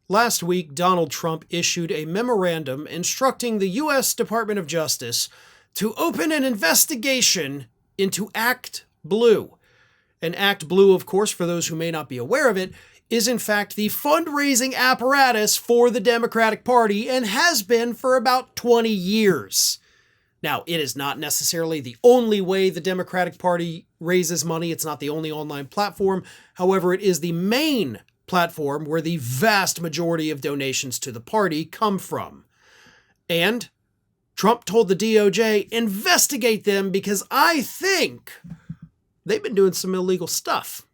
Last week, Donald Trump issued a memorandum instructing the U.S. Department of Justice to open an investigation into Act Blue. And Act Blue, of course, for those who may not be aware of it, is in fact the fundraising apparatus for the Democratic Party and has been for about 20 years. Now, it is not necessarily the only way the Democratic Party raises money. It's not the only online platform. However, it is the main platform where the vast majority of donations to the party come from. And Trump told the DOJ, investigate them because I think they've been doing some illegal stuff.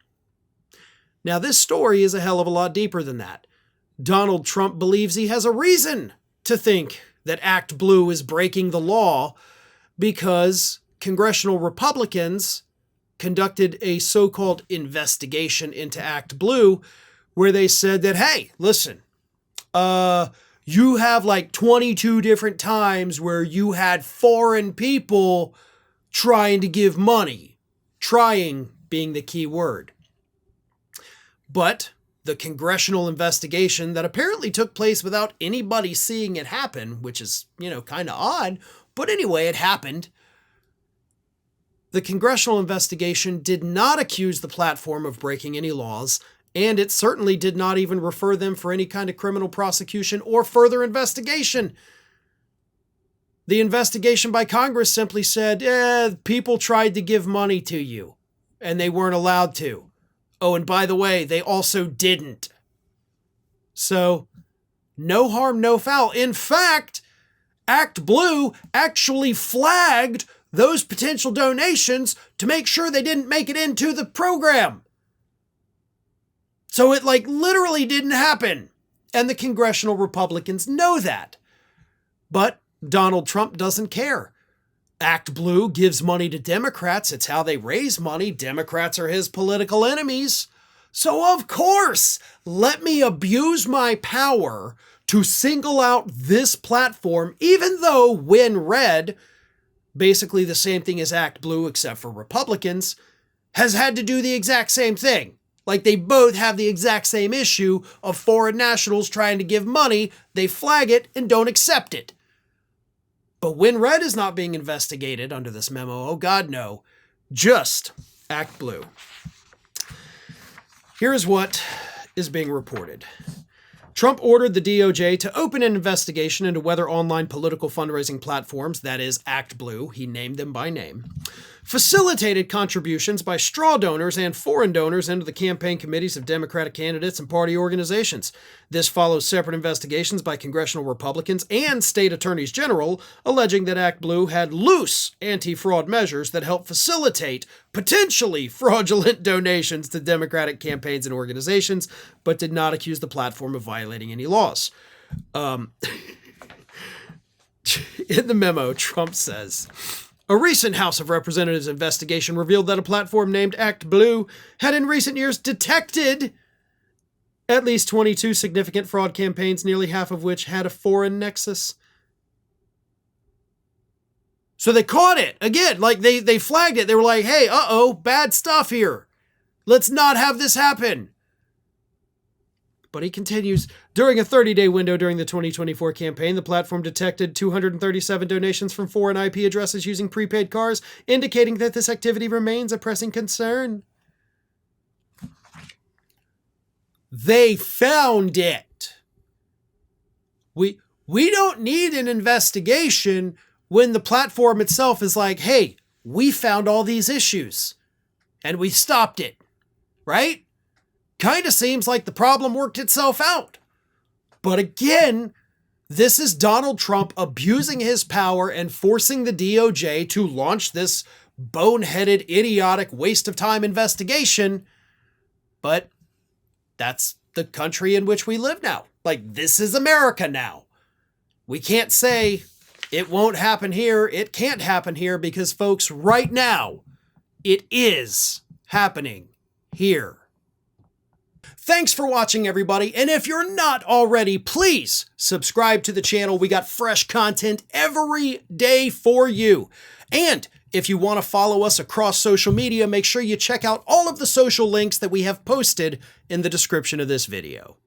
Now, this story is a hell of a lot deeper than that. Donald Trump believes he has a reason to think that Act Blue is breaking the law because congressional Republicans conducted a so-called investigation into Act Blue where they said that, hey, listen, you have like 22 different times where you had foreign people trying to give money. Trying being the key word. But the congressional investigation that apparently took place without anybody seeing it happen, which is, kind of odd, but anyway, it happened. The congressional investigation did not accuse the platform of breaking any laws, and it certainly did not even refer them for any kind of criminal prosecution or further investigation. The investigation by Congress simply said, people tried to give money to you, and they weren't allowed to. Oh, and by the way, they also didn't. So, no harm, no foul. In fact, Act Blue actually flagged those potential donations to make sure they didn't make it into the program. So it literally didn't happen. And the congressional Republicans know that. But Donald Trump doesn't care. Act Blue gives money to Democrats. It's how they raise money. Democrats are his political enemies. So of course, let me abuse my power to single out this platform, even though when read, basically the same thing as Act Blue except for Republicans, has had to do the exact same thing. Like they both have the exact same issue of foreign nationals trying to give money. They flag it and don't accept it. But WinRed is not being investigated under this memo. Oh God, no. Just Act Blue. Here is what is being reported. Trump ordered the DOJ to open an investigation into whether online political fundraising platforms, that is Act Blue, he named them by name, facilitated contributions by straw donors and foreign donors into the campaign committees of Democratic candidates and party organizations. This follows separate investigations by congressional Republicans and state attorneys general alleging that Act Blue had loose anti-fraud measures that helped facilitate potentially fraudulent donations to Democratic campaigns and organizations, but did not accuse the platform of violating any laws. In the memo, Trump says, a recent House of Representatives investigation revealed that a platform named Act Blue had in recent years detected at least 22 significant fraud campaigns, nearly half of which had a foreign nexus. So they caught it. Again, they flagged it. They were like, hey, bad stuff here. Let's not have this happen. But he continues, during a 30-day window during the 2024 campaign, the platform detected 237 donations from foreign IP addresses using prepaid cards, indicating that this activity remains a pressing concern. They found it. We don't need an investigation when the platform itself is like, hey, we found all these issues and we stopped it, right? Kind of seems like the problem worked itself out. But again, this is Donald Trump abusing his power and forcing the DOJ to launch this boneheaded, idiotic, waste of time investigation. But that's the country in which we live now. This is America now. We can't say it won't happen here. It can't happen here because, folks, right now, it is happening here. Thanks for watching, everybody. And if you're not already, please subscribe to the channel. We got fresh content every day for you. And if you want to follow us across social media, make sure you check out all of the social links that we have posted in the description of this video.